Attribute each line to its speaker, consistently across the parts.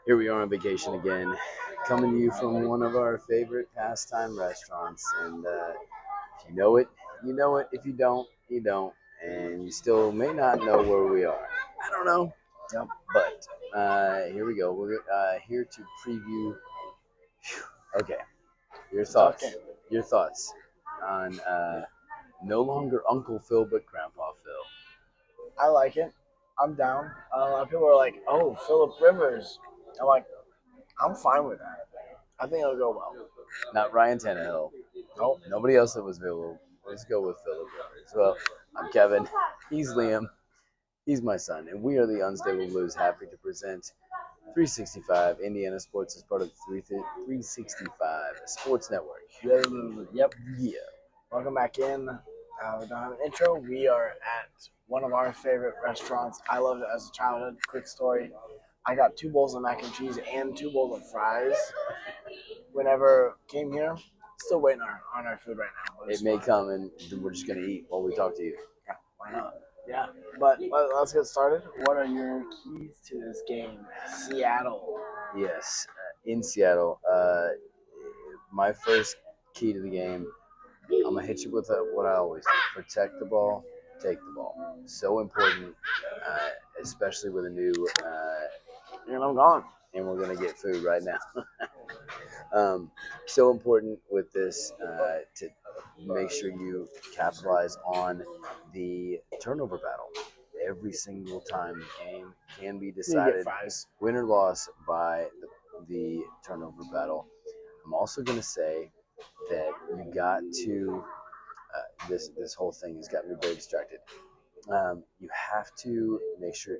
Speaker 1: Here we are on vacation again, coming to you from one of our favorite pastime restaurants. And if you know it, you know it. If you don't, you don't. And you still may not know where we are. I don't know.
Speaker 2: Yep.
Speaker 1: But here we go. We're here to preview. Okay, your
Speaker 2: It's a tough game.
Speaker 1: thoughts. Your thoughts on no longer Uncle Phil, but Grandpa Phil.
Speaker 2: I like it. I'm down. A lot of people are like, "Oh, Philip Rivers." I'm like, I'm fine with that. I think it'll go well.
Speaker 1: Not Ryan Tannehill.
Speaker 2: Nope.
Speaker 1: Nobody else that was available. Let's go with Philip Rivers. Well, I'm Kevin. He's Liam. He's my son, and we are the Unstable Blues. Happy to present 365 Indiana Sports as part of the 365 Sports Network.
Speaker 2: Yep.
Speaker 1: Yeah.
Speaker 2: Welcome back in. We don't have an intro. We are at one of our favorite restaurants. I loved it as a childhood. Quick story. I got 2 bowls of mac and cheese and 2 bowls of fries whenever came here. Still waiting on our food right now. But
Speaker 1: It may come, and we're just going to eat while we talk to you.
Speaker 2: Yeah, why not? Yeah, but let's get started. What are your keys to this game? Seattle.
Speaker 1: Yes, in Seattle. My first key to the game, I'm going to hit you with what I always do: protect the ball, take the ball. So important, especially with a new,
Speaker 2: And I'm gone.
Speaker 1: and we're going to get food right now. So important with this to make sure you capitalize on the turnover battle. Every single time the game can be
Speaker 2: You get
Speaker 1: decided,
Speaker 2: fries.
Speaker 1: win or loss, by the turnover battle. I'm also going to say that you got to this whole thing has got me very distracted. You have to make sure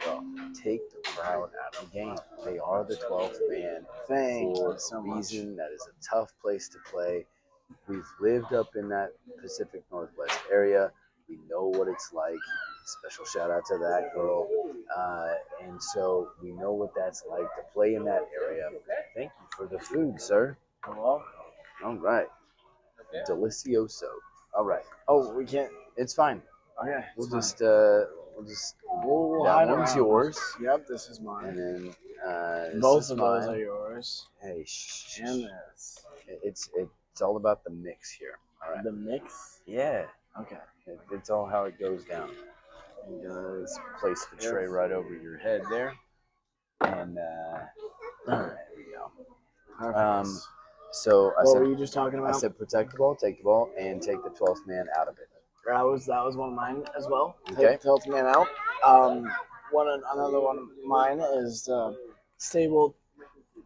Speaker 1: take the crowd out of the game. They are the 12th man
Speaker 2: Thank
Speaker 1: for
Speaker 2: you so
Speaker 1: a
Speaker 2: much.
Speaker 1: reason. That is a tough place to play. We've lived up in that Pacific Northwest area. We know what it's like. Special shout out to that girl. And so we know what that's like to play in that area. Thank you for the food, sir.
Speaker 2: Hello?
Speaker 1: All right. Delicioso. All right.
Speaker 2: Oh, we can't.
Speaker 1: It's fine.
Speaker 2: Okay.
Speaker 1: We'll
Speaker 2: it's fine.
Speaker 1: just
Speaker 2: We'll
Speaker 1: that
Speaker 2: hide
Speaker 1: one's
Speaker 2: around.
Speaker 1: yours,
Speaker 2: Yep, this is mine.
Speaker 1: and then this
Speaker 2: Both
Speaker 1: is
Speaker 2: of
Speaker 1: mine.
Speaker 2: those are yours.
Speaker 1: Hey, shh.
Speaker 2: And this.
Speaker 1: It's all about the mix here. All right.
Speaker 2: The mix?
Speaker 1: Yeah.
Speaker 2: Okay.
Speaker 1: It's all how it goes down. Let's place the tray right over your head there, and there we go.
Speaker 2: Perfect.
Speaker 1: So
Speaker 2: what were you just talking about?
Speaker 1: I said protect the ball, take the ball, and take the 12th man out of it.
Speaker 2: That was one of mine as well.
Speaker 1: Okay.
Speaker 2: Tilt man out. Another one of mine is stable,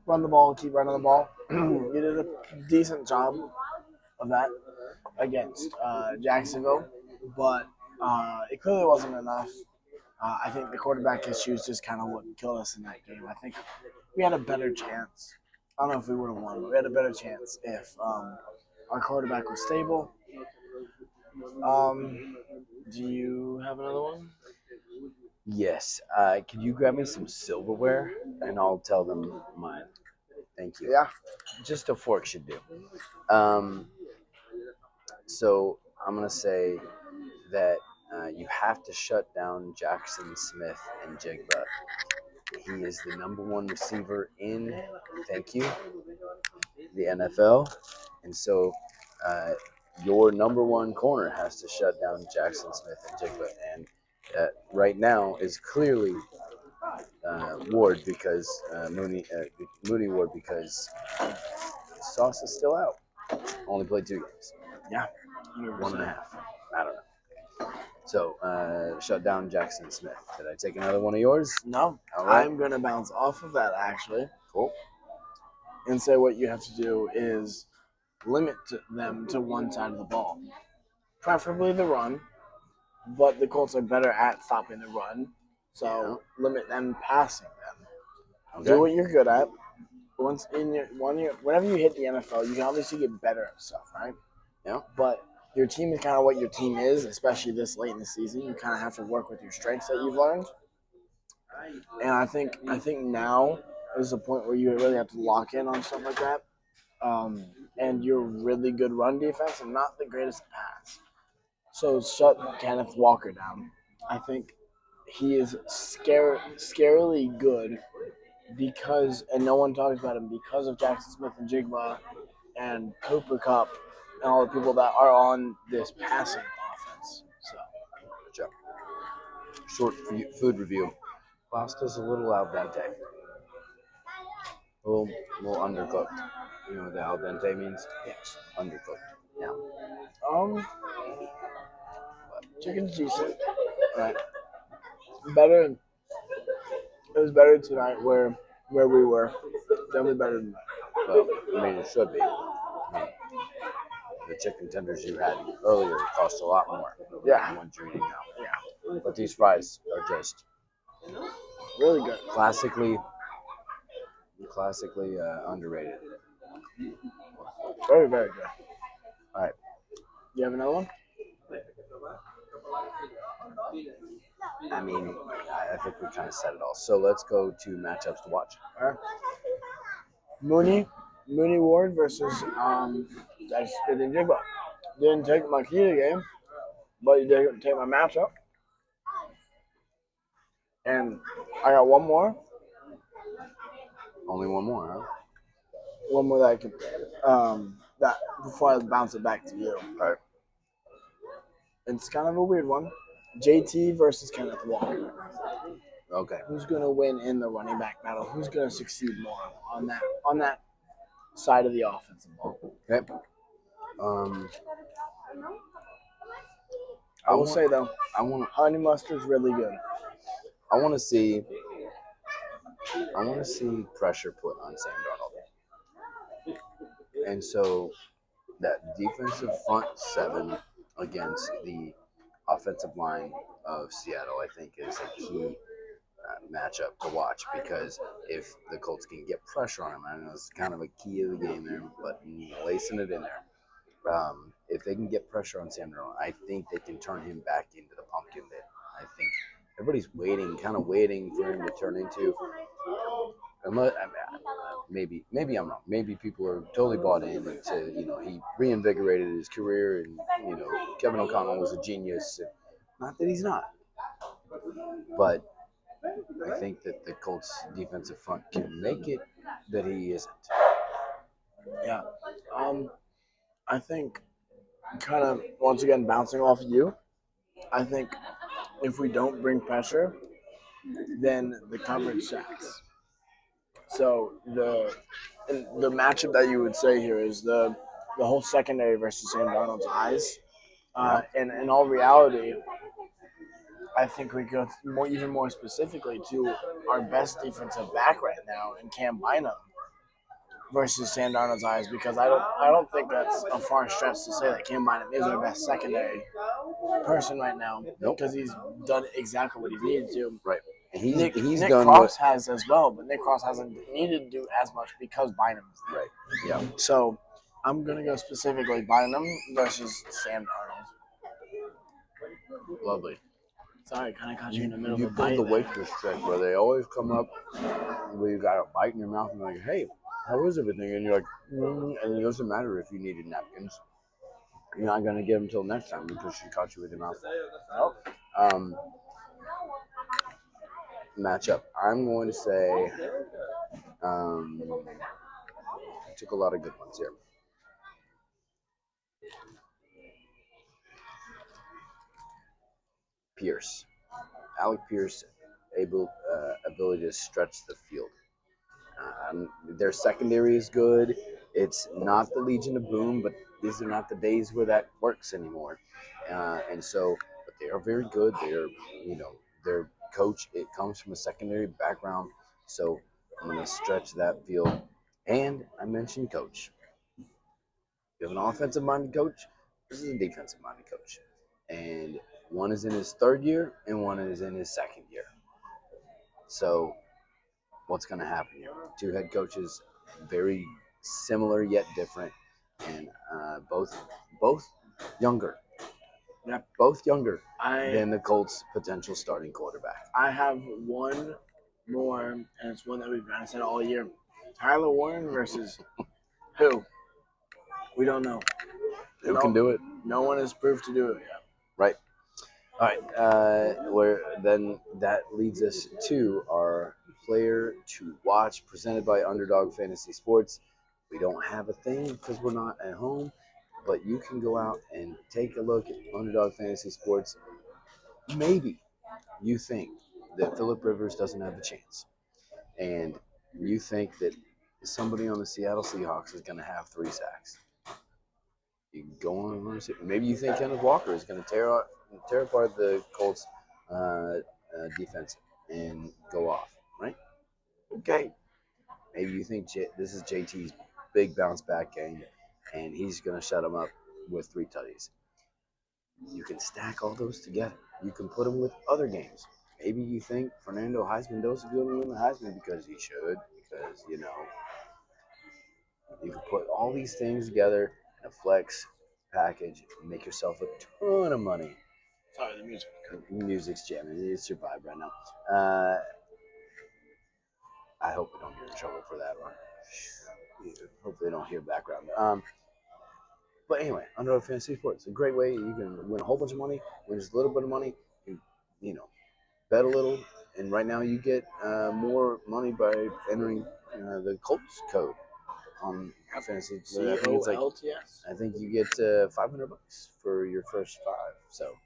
Speaker 2: run the ball, keep running the ball. You did a decent job of that against Jacksonville, but it clearly wasn't enough. I think the quarterback issues just kind of what killed us in that game. I think we had a better chance. I don't know if we would have won, but we had a better chance if our quarterback was stable. Do you have another one?
Speaker 1: Yes. Could you grab me some silverware, and I'll tell them mine. Thank you.
Speaker 2: Yeah.
Speaker 1: Just a fork should do. So I'm gonna say that you have to shut down Jackson Smith and Jigba. He is the number one receiver in, thank you, the NFL, and so your number one corner has to shut down Jackson Smith and Jigba, and right now is clearly Ward because Mooney Ward because Sauce is still out. Only played 2 games.
Speaker 2: Yeah.
Speaker 1: 1.5. I don't know. So shut down Jackson Smith. Did I take another one of yours?
Speaker 2: No.
Speaker 1: All right.
Speaker 2: I'm gonna bounce off of that actually.
Speaker 1: Cool.
Speaker 2: And say what you have to do is limit them to one side of the ball, preferably the run. But the Colts are better at stopping the run, so limit them passing them.
Speaker 1: Okay.
Speaker 2: Do what you're good at. Whenever you hit the NFL, you can obviously get better at stuff, right?
Speaker 1: Yeah.
Speaker 2: But your team is kind of what your team is, especially this late in the season. You kind of have to work with your strengths that you've learned. And I think now is the point where you really have to lock in on stuff like that. And you're really good run defense and not the greatest pass. So shut Kenneth Walker down. I think he is scarily good because, and no one talks about him because of Jackson Smith and Jigba and Cooper Cup and all the people that are on this passing offense. So,
Speaker 1: Good job. Short food review. Pasta's a little al dente. A little undercooked. You know what the al dente means?
Speaker 2: yes.
Speaker 1: Undercooked. Yeah.
Speaker 2: Chicken's decent. Right. Better. It was better tonight where we were. Definitely better than that.
Speaker 1: Well, I mean, it should be. I mean, the chicken tenders you had earlier cost a lot more
Speaker 2: Yeah.
Speaker 1: than what you're eating now.
Speaker 2: Yeah.
Speaker 1: But these fries are just
Speaker 2: Really good.
Speaker 1: classically underrated.
Speaker 2: Very, very good.
Speaker 1: All right.
Speaker 2: You have another one?
Speaker 1: I mean, I think we kind of said it all. So let's go to matchups to watch.
Speaker 2: All right. Mooney Ward versus Jackson Smith and Jigba. Didn't take my key to the game, but you did take my matchup. And I got one more.
Speaker 1: Only one more, huh?
Speaker 2: One more that I could that before I bounce it back to you.
Speaker 1: All right.
Speaker 2: It's kind of a weird one. JT versus Kenneth Walker.
Speaker 1: Okay.
Speaker 2: Who's gonna win in the running back battle? Who's gonna succeed more on that side of the offensive ball?
Speaker 1: Okay.
Speaker 2: I will say though,
Speaker 1: I want
Speaker 2: honey mustard's really good.
Speaker 1: I want to see pressure put on Sam Darnold. And so that defensive front seven against the offensive line of Seattle, I think, is a key matchup to watch, because if the Colts can get pressure on him, I know it's kind of a key of the game there, but lacing it in there. If they can get pressure on Sam Darnold, I think they can turn him back into the pumpkin bit. I think everybody's kind of waiting for him to turn into. Maybe I'm wrong. Maybe people are totally bought in to, he reinvigorated his career, and Kevin O'Connell was a genius. Not that he's not, but I think that the Colts defensive front can make it that he isn't.
Speaker 2: Yeah. I think kind of once again bouncing off of you, I think if we don't bring pressure, then the coverage sacks. So the matchup that you would say here is the whole secondary versus Sam Darnold's eyes. And in all reality, I think we go even more specifically to our best defensive back right now in Cam Bynum versus Sam Darnold's eyes, because I don't think that's a far stretch to say that Cam Bynum is our best secondary person right now, because he's done exactly what he's needed to.
Speaker 1: Right. And
Speaker 2: Nick
Speaker 1: done
Speaker 2: Cross has as well, but Nick Cross hasn't needed to do as much because Bynum is there.
Speaker 1: Right. Yeah.
Speaker 2: So I'm gonna go specifically Bynum versus Sam Darnold.
Speaker 1: Lovely.
Speaker 2: Sorry, I kind of caught you in the middle
Speaker 1: You
Speaker 2: of a bite.
Speaker 1: pulled the waitress trick where they always come up where you got a bite in your mouth and they're like, "Hey, how is everything?" And you're like, and it doesn't matter if you needed napkins. You're not gonna get them until next time because she caught you with your mouth full. Matchup. I'm going to say I took a lot of good ones here. Pierce. Alec Pierce, ability to stretch the field. Their secondary is good. It's not the Legion of Boom, but these are not the days where that works anymore. And so, but they are very good. Their coach, it comes from a secondary background. So I'm going to stretch that field. And I mentioned coach. You have an offensive-minded coach. This is a defensive-minded coach. And one is in his third year and one is in his second year. So what's going to happen here? Two head coaches, very similar yet different, and both younger.
Speaker 2: Yeah,
Speaker 1: both younger than the Colts' potential starting quarterback.
Speaker 2: I have one more, and it's one that we've kind of said all year. Tyler Warren versus who? We don't know.
Speaker 1: Who can do it?
Speaker 2: No one has proved to do it yet.
Speaker 1: Right. All right. Then that leads us to our player to watch presented by Underdog Fantasy Sports. We don't have a thing because we're not at home, but you can go out and take a look at Underdog Fantasy Sports. Maybe you think that Phillip Rivers doesn't have a chance, and you think that somebody on the Seattle Seahawks is going to have 3 sacks. You go on, maybe you think Kenneth Walker is going to tear apart the Colts defense and go off, right? Okay. Maybe you think this is JT's big bounce back game, and he's going to shut them up with 3 tutties. You can stack all those together. You can put them with other games. Maybe you think Fernando Heisman is going to win the Heisman because he should, because, you can put all these things together in a flex package and make yourself a ton of money.
Speaker 2: Sorry, the music.
Speaker 1: Music's jamming. It's your vibe right now. I hope we don't get in trouble for that one. Hopefully, they don't hear background. But anyway, Underdog Fantasy Sports. It's a great way. You can win a whole bunch of money, win just a little bit of money, bet a little. And right now, you get more money by entering the Colts code on fantasy. So I think you get $500 for your first 5. So,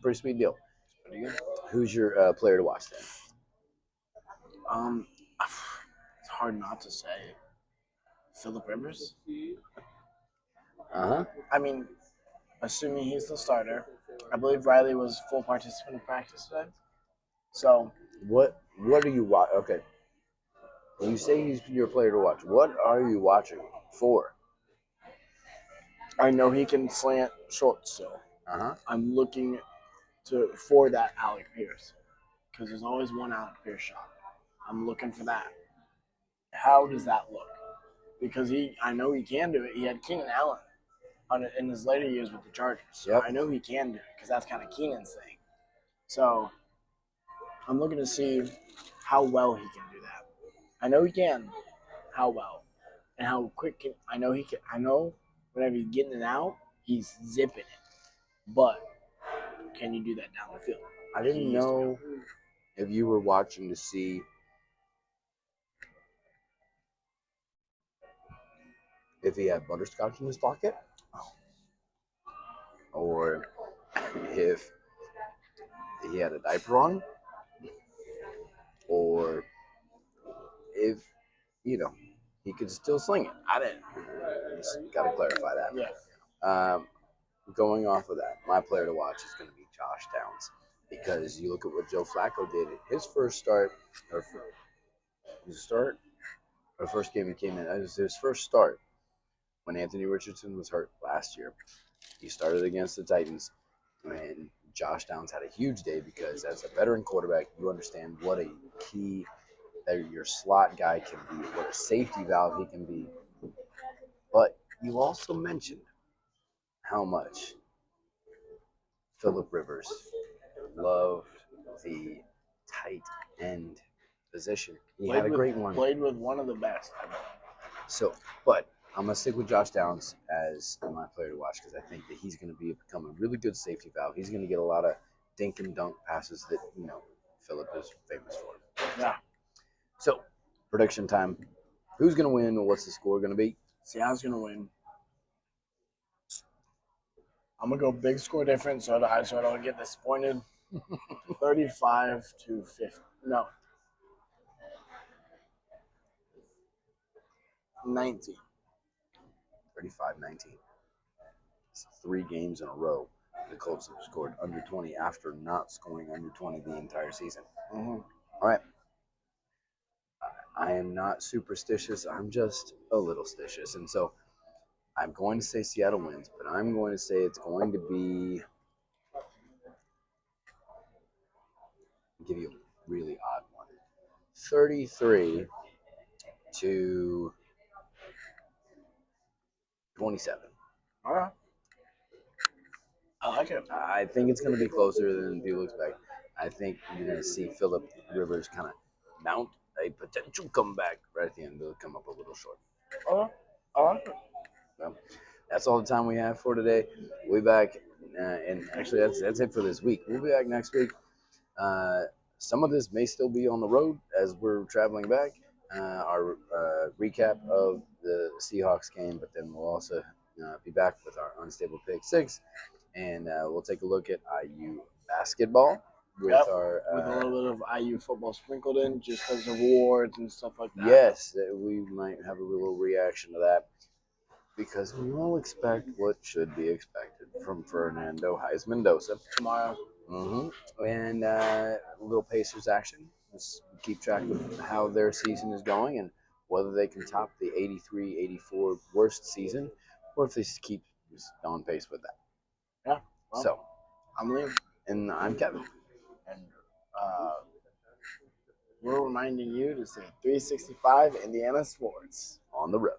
Speaker 1: pretty sweet deal.
Speaker 2: Pretty good.
Speaker 1: Who's your player to watch then?
Speaker 2: It's hard not to say Phillip Rivers.
Speaker 1: Uh-huh.
Speaker 2: I mean, assuming he's the starter, I believe Riley was full participant in practice today. So
Speaker 1: what are you watching? Okay, when you say he's your player to watch, what are you watching for?
Speaker 2: I know he can slant short still. I'm looking for that Alec Pierce because there's always one Alec Pierce shot. I'm looking for that. How does that look? Because I know he can do it. He had Keenan Allen in his later years with the Chargers. So
Speaker 1: yep.
Speaker 2: I know he can do it because that's kind of Keenan's thing. So I'm looking to see how well he can do that. I know he can. How well and how quick I know he can. I know whenever he's getting it out, he's zipping it. But can you do that down the field?
Speaker 1: I didn't know if you were watching to see if he had butterscotch in his pocket, or if he had a diaper on, or if he could still sling it. I didn't. Just got to clarify that.
Speaker 2: Yeah.
Speaker 1: Going off of that, my player to watch is going to be Josh Downs, because you look at what Joe Flacco did. His first first game he came in. It was his first start when Anthony Richardson was hurt last year. He started against the Titans, and Josh Downs had a huge day because as a veteran quarterback, you understand what a key that your slot guy can be, what a safety valve he can be. But you also mentioned how much Phillip Rivers loved the tight end position. He had a great one.
Speaker 2: Played with one of the best.
Speaker 1: So, but I'm going to stick with Josh Downs as my player to watch because I think that he's going to become a really good safety valve. He's going to get a lot of dink and dunk passes that, Phillip is famous for.
Speaker 2: Yeah.
Speaker 1: So, prediction time. Who's going to win and what's the score going to be?
Speaker 2: Seattle's going to win. I'm going to go big score difference so I don't get disappointed. 35-50. No. 19.
Speaker 1: 35-19. It's 3 games in a row. The Colts have scored under 20 after not scoring under 20 the entire season.
Speaker 2: Mm-hmm.
Speaker 1: All right. I am not superstitious. I'm just a little stitious. And so I'm going to say Seattle wins, but I'm going to say it's going to be – I'll give you a really odd one. 33-27.
Speaker 2: All right. I like it.
Speaker 1: I think it's going to be closer than people expect. I think you're going to see Phillip Rivers kind of mount a potential comeback right at the end. They'll come up a little short.
Speaker 2: I like it.
Speaker 1: Well, that's all the time we have for today. We'll be back, and actually that's it for this week. We'll be back next week. some of this may still be on the road as we're traveling back. Our recap of the Seahawks game, but then we'll also be back with our unstable pick six, and we'll take a look at IU basketball with
Speaker 2: Yep.
Speaker 1: our
Speaker 2: With a little bit of IU football sprinkled in, just because of awards and stuff like that.
Speaker 1: yes, we might have a little reaction to that because we all expect what should be expected from Fernando Heis Mendoza
Speaker 2: Tomorrow.
Speaker 1: And a little Pacers action. Let's keep track of how their season is going and whether they can top the 83-84 worst season or if they keep on pace with that.
Speaker 2: Yeah. Well,
Speaker 1: So,
Speaker 2: I'm Liam.
Speaker 1: and I'm Kevin.
Speaker 2: And we're reminding you to say 365 Indiana Sports.
Speaker 1: On the road.